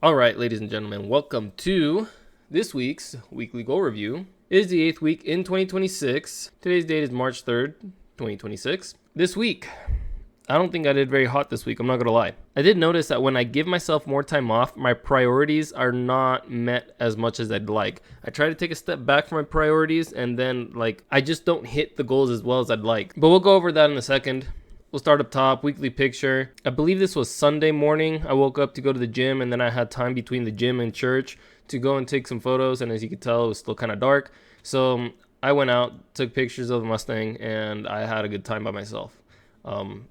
All right, ladies and gentlemen, welcome to this week's weekly goal review. It is the 8th week in 2026. Today's date is March 3rd, 2026. This week, I don't think I did very hot this week, I'm not going to lie. I did notice that when I give myself more time off, my priorities are not met as much as I'd like. I try to take a step back from my priorities and then I just don't hit the goals as well as I'd like. But we'll go over that in a second. We'll start up top, weekly picture. I believe this was Sunday morning. I woke up to go to the gym, and then I had time between the gym and church to go and take some photos, and as you can tell, it was still kind of dark. So I went out, took pictures of the Mustang, and I had a good time by myself.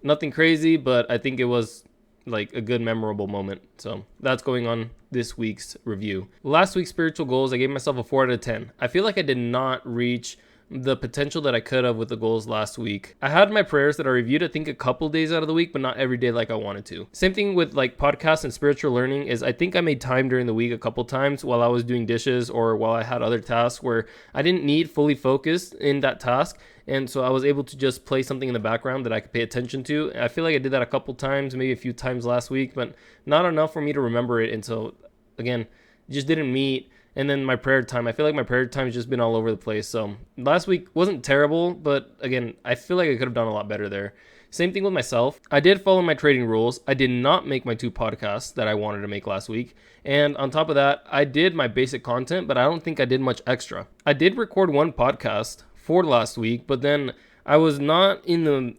Nothing crazy, but I think it was like a good memorable moment. So that's going on this week's review. Last week's spiritual goals, I gave myself a 4 out of 10. I feel like I did not reach the potential that I could have with the goals last week. I had my prayers that I reviewed, I think a couple days out of the week, but not every day like I wanted to. Same thing with podcasts and spiritual learning is I think I made time during the week a couple times while I was doing dishes or while I had other tasks where I didn't need fully focused in that task. And so I was able to just play something in the background that I could pay attention to. I feel like I did that a couple times, maybe a few times last week, but not enough for me to remember it. And so again, it just didn't meet. And then my prayer time, I feel like my prayer time has just been all over the place. So last week wasn't terrible, but again, I feel like I could have done a lot better there. Same thing with myself. I did follow my trading rules. I did not make my 2 podcasts that I wanted to make last week. And on top of that, I did my basic content, but I don't think I did much extra. I did record 1 podcast for last week, but then I was not in the...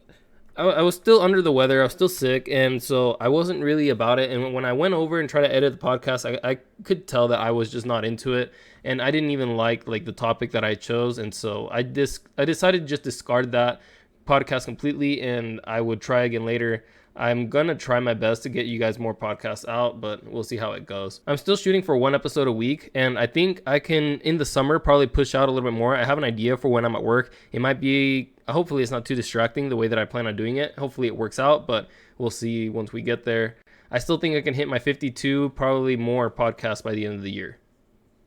I was still under the weather. I was still sick, and so I wasn't really about it. And when I went over and tried to edit the podcast, I could tell that I was just not into it, and I didn't even like the topic that I chose. And so I decided to just discard that podcast completely, and I would try again later. I'm going to try my best to get you guys more podcasts out, but we'll see how it goes. I'm still shooting for 1 episode a week, and I think I can, in the summer, probably push out a little bit more. I have an idea for when I'm at work. It might be, hopefully it's not too distracting the way that I plan on doing it. Hopefully it works out, but we'll see once we get there. I still think I can hit my 52, probably more podcasts by the end of the year.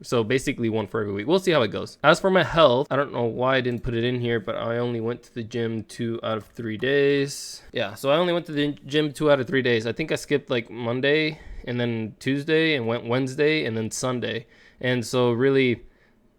So basically 1 for every week. We'll see how it goes. As for my health, I don't know why I didn't put it in here, but I only went to the gym 2 out of 3 days. Yeah, so I only went to the gym 2 out of 3 days. I think I skipped Monday and then Tuesday and went Wednesday and then Sunday. And so really,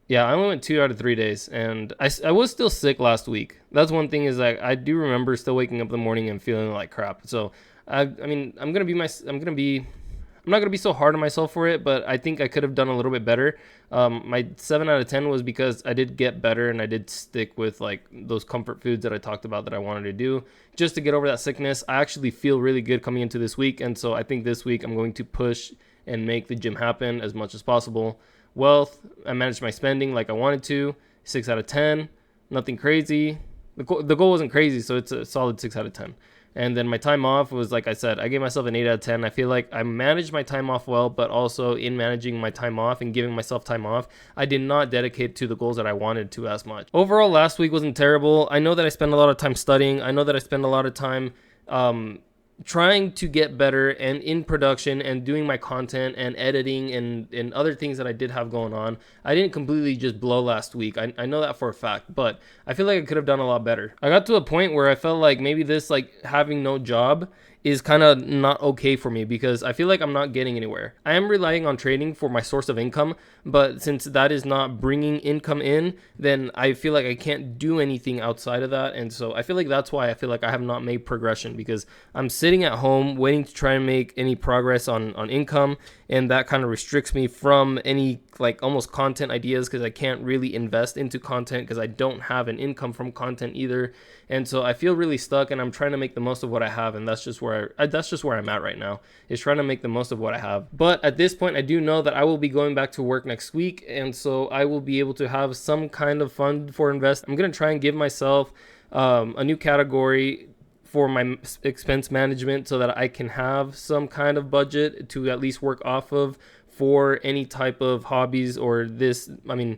yeah, I only went 2 out of 3 days. And I was still sick last week. That's one thing is I do remember still waking up in the morning and feeling like crap. So I mean, I'm not going to be so hard on myself for it, but I think I could have done a little bit better. My 7 out of 10 was because I did get better and I did stick with those comfort foods that I talked about that I wanted to do just to get over that sickness. I actually feel really good coming into this week. And so I think this week I'm going to push and make the gym happen as much as possible. Wealth, I managed my spending like I wanted to. 6 out of 10, nothing crazy. The goal wasn't crazy, so it's a solid 6 out of 10. And then my time off was, like I said, I gave myself an 8 out of 10. I feel like I managed my time off well, but also in managing my time off and giving myself time off, I did not dedicate to the goals that I wanted to as much. Overall, last week wasn't terrible. I know that I spent a lot of time studying. I know that I spent a lot of time trying to get better and in production and doing my content and editing and other things that I did have going on. I didn't completely just blow last week. I know that for a fact, but I feel like I could have done a lot better. I got to a point where I felt like maybe this having no job is kind of not okay for me because I feel like I'm not getting anywhere. I am relying on trading for my source of income, but since that is not bringing income in, then I feel like I can't do anything outside of that. And so I feel like that's why I feel like I have not made progression because I'm sitting at home waiting to try and make any progress on income. And that kind of restricts me from any almost content ideas because I can't really invest into content because I don't have an income from content either. And so I feel really stuck and I'm trying to make the most of what I have. And that's just where I'm at right now, is trying to make the most of what I have. But at this point, I do know that I will be going back to work next week. And so I will be able to have some kind of fund for invest. I'm going to try and give myself a new category for my expense management so that I can have some kind of budget to at least work off of for any type of hobbies or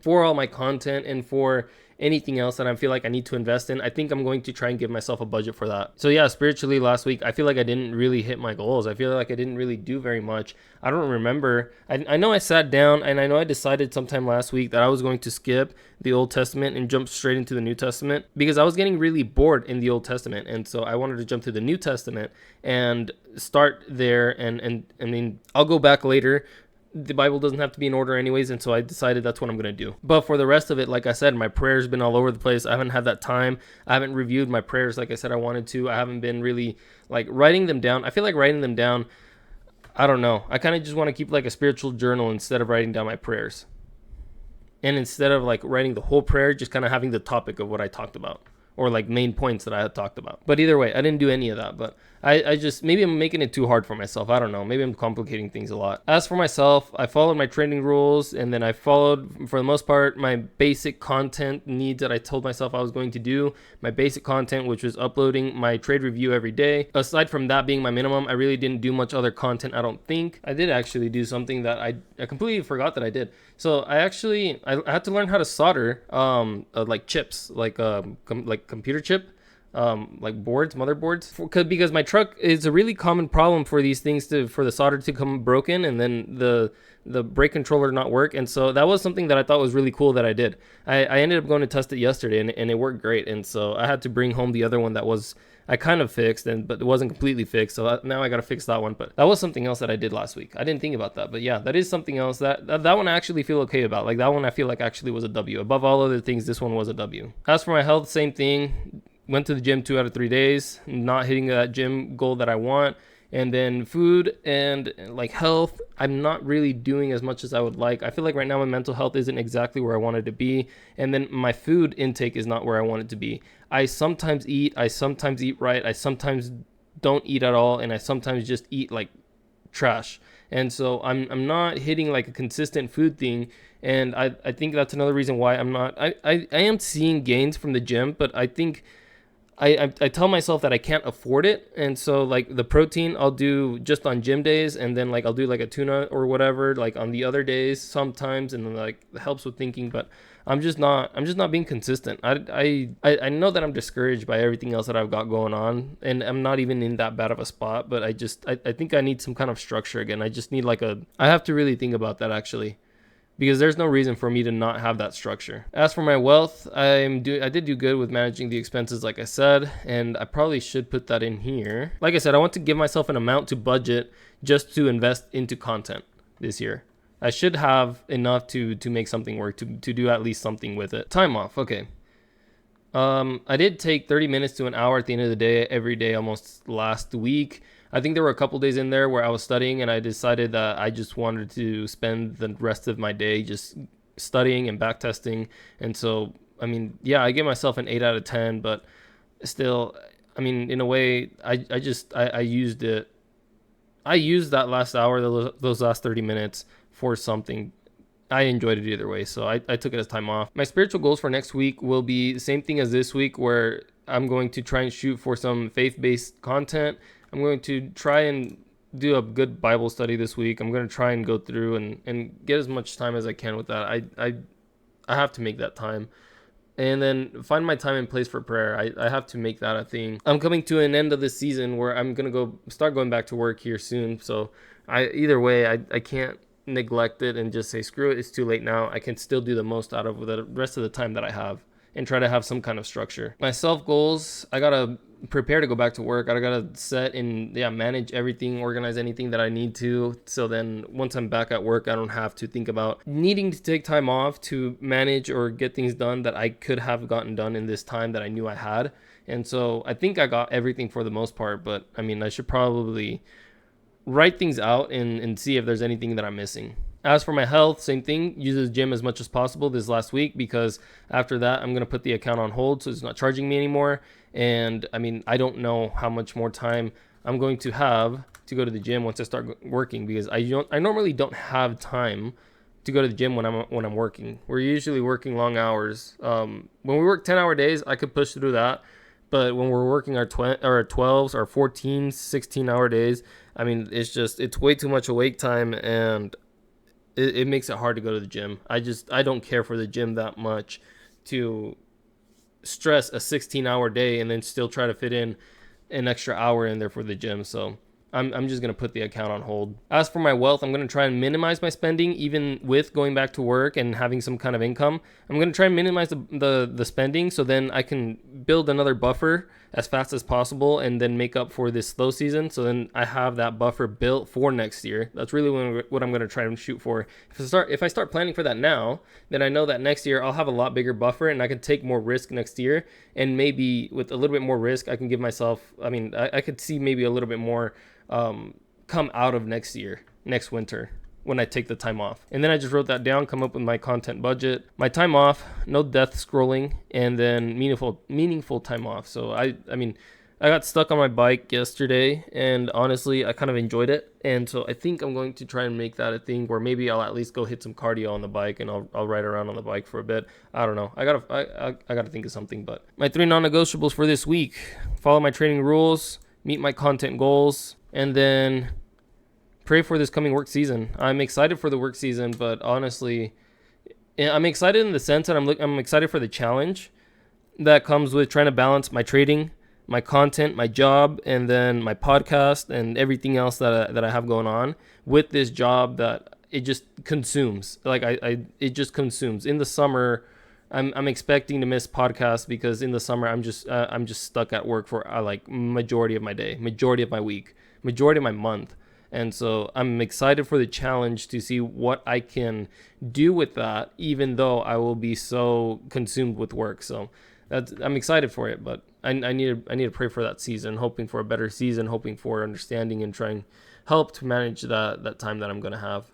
for all my content and for anything else that I feel like I need to invest in, I think I'm going to try and give myself a budget for that. So yeah, spiritually last week, I feel like I didn't really hit my goals. I feel like I didn't really do very much. I don't remember. I know I sat down and I know I decided sometime last week that I was going to skip the Old Testament and jump straight into the New Testament because I was getting really bored in the Old Testament. And so I wanted to jump to the New Testament and start there. And I mean, I'll go back later. The Bible doesn't have to be in order anyways, and so I decided that's what I'm going to do. But for the rest of it, like I said, my prayers been all over the place. I haven't had that time. I haven't reviewed my prayers like I said I wanted to. I haven't been really like writing them down. I feel like writing them down, I don't know. I kind of just want to keep like a spiritual journal instead of writing down my prayers. And instead of like writing the whole prayer, just kind of having the topic of what I talked about or like main points that I had talked about. But either way, I didn't do any of that. But I just, maybe I'm making it too hard for myself. I don't know. Maybe I'm complicating things a lot. As for myself, I followed my training rules, and then I followed, for the most part, my basic content needs that I told myself I was going to do. My basic content, which was uploading my trade review every day. Aside from that being my minimum, I really didn't do much other content, I don't think. I did actually do something that I completely forgot that I did. So I had to learn how to solder like chips, like computer chip, like boards, motherboards, because my truck is a really common problem for these things for the solder to come broken and then the brake controller not work. And so that was something that I thought was really cool that I did. I ended up going to test it yesterday and it worked great. And so I had to bring home the other one that was I kind of fixed, but it wasn't completely fixed. So now I got to fix that one. But that was something else that I did last week. I didn't think about that. But yeah, that is something else that one I actually feel okay about. Like that one I feel like actually was a W. Above all other things, this one was a W. As for my health, same thing. Went to the gym 2 out of 3 days, not hitting that gym goal that I want. And then food and like health, I'm not really doing as much as I would like. I feel like right now my mental health isn't exactly where I want it to be. And then my food intake is not where I want it to be. I sometimes eat right. I sometimes don't eat at all. And I sometimes just eat like trash. And so I'm not hitting like a consistent food thing. And I think that's another reason why I'm not, I am seeing gains from the gym, but I think I tell myself that I can't afford it. And so like the protein I'll do just on gym days, and then like I'll do like a tuna or whatever like on the other days sometimes, and then like it helps with thinking. But I'm just not being consistent. I know that I'm discouraged by everything else that I've got going on, and I'm not even in that bad of a spot, but I think I need some kind of structure again. I just need I have to really think about that actually, because there's no reason for me to not have that structure. As for my wealth, I did do good with managing the expenses, like I said, and I probably should put that in here. Like I said, I want to give myself an amount to budget just to invest into content this year. I should have enough to make something work, to do at least something with it. Time off, okay. I did take 30 minutes to an hour at the end of the day, every day almost last week. I think there were a couple days in there where I was studying, and I decided that I just wanted to spend the rest of my day just studying and backtesting. And so, I mean, yeah, I gave myself an 8 out of 10, but still, I mean, in a way, I used it. I used that last hour, those last 30 minutes for something. I enjoyed it either way, so I took it as time off. My spiritual goals for next week will be the same thing as this week, where I'm going to try and shoot for some faith-based content. I'm going to try and do a good Bible study this week. I'm going to try and go through and get as much time as I can with that. I have to make that time. And then find my time and place for prayer. I have to make that a thing. I'm coming to an end of this season where I'm going to start going back to work here soon. So either way, I can't neglect it and just say, screw it, it's too late now. I can still do the most out of the rest of the time that I have and try to have some kind of structure. My self goals, I got to prepare to go back to work. I gotta set and manage everything, organize anything that I need to, so then once I'm back at work, I don't have to think about needing to take time off to manage or get things done that I could have gotten done in this time that I knew I had. And so I think I got everything for the most part, but I mean, I should probably write things out and see if there's anything that I'm missing. As for my health, same thing. Use the gym as much as possible this last week, because after that, I'm going to put the account on hold, so it's not charging me anymore. And I mean, I don't know how much more time I'm going to have to go to the gym once I start working, because I normally don't have time to go to the gym when I'm working. We're usually working long hours. When we work 10-hour days, I could push through that. But when we're working our 12s or 14, 16-hour days, I mean, it's way too much awake time, and it makes it hard to go to the gym. I don't care for the gym that much to stress a 16-hour day and then still try to fit in an extra hour in there for the gym. So I'm just going to put the account on hold. As for my wealth, I'm going to try and minimize my spending, even with going back to work and having some kind of income. I'm going to try and minimize the spending, so then I can build another buffer as fast as possible and then make up for this slow season. So then I have that buffer built for next year. That's really what I'm going to try and shoot for. If I start planning for that now, then I know that next year I'll have a lot bigger buffer and I can take more risk next year. And maybe with a little bit more risk, I can give myself, I could see maybe a little bit more come out of next winter, when I take the time off. And then I just wrote that down, come up with my content budget, my time off, no death scrolling, and then meaningful time off. So I got stuck on my bike yesterday, and honestly, I kind of enjoyed it. And so I think I'm going to try and make that a thing where maybe I'll at least go hit some cardio on the bike, and I'll ride around on the bike for a bit. I don't know. I gotta think of something. But my 3 non-negotiables for this week: follow my training rules, meet my content goals, and then pray for this coming work season. I'm excited for the work season, but honestly, I'm excited in the sense that I'm excited for the challenge that comes with trying to balance my trading, my content, my job, and then my podcast and everything else that I have going on with this job that it just consumes. Like it just consumes. In the summer, I'm expecting to miss podcasts because in the summer I'm just stuck at work for like majority of my day, majority of my week, majority of my month. And so I'm excited for the challenge to see what I can do with that, even though I will be so consumed with work. So I'm excited for it, but I need to pray for that season, hoping for a better season, hoping for understanding and trying help to manage that time that I'm going to have.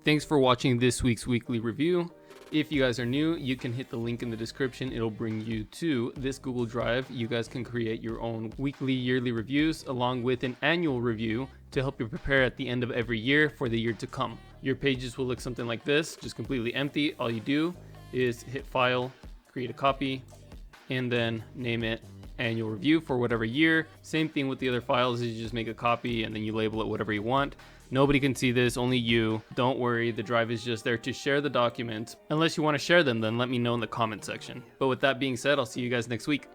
Thanks for watching this week's weekly review. If you guys are new, you can hit the link in the description. It'll bring you to this Google Drive. You guys can create your own weekly, yearly reviews along with an annual review to help you prepare at the end of every year for the year to come. Your pages will look something like this, just completely empty. All you do is hit File, create a copy, and then name it Annual Review for whatever year. Same thing with the other files, is you just make a copy and then you label it whatever you want. Nobody can see this, only you. Don't worry, the drive is just there to share the documents. Unless you want to share them, then let me know in the comment section. But with that being said, I'll see you guys next week.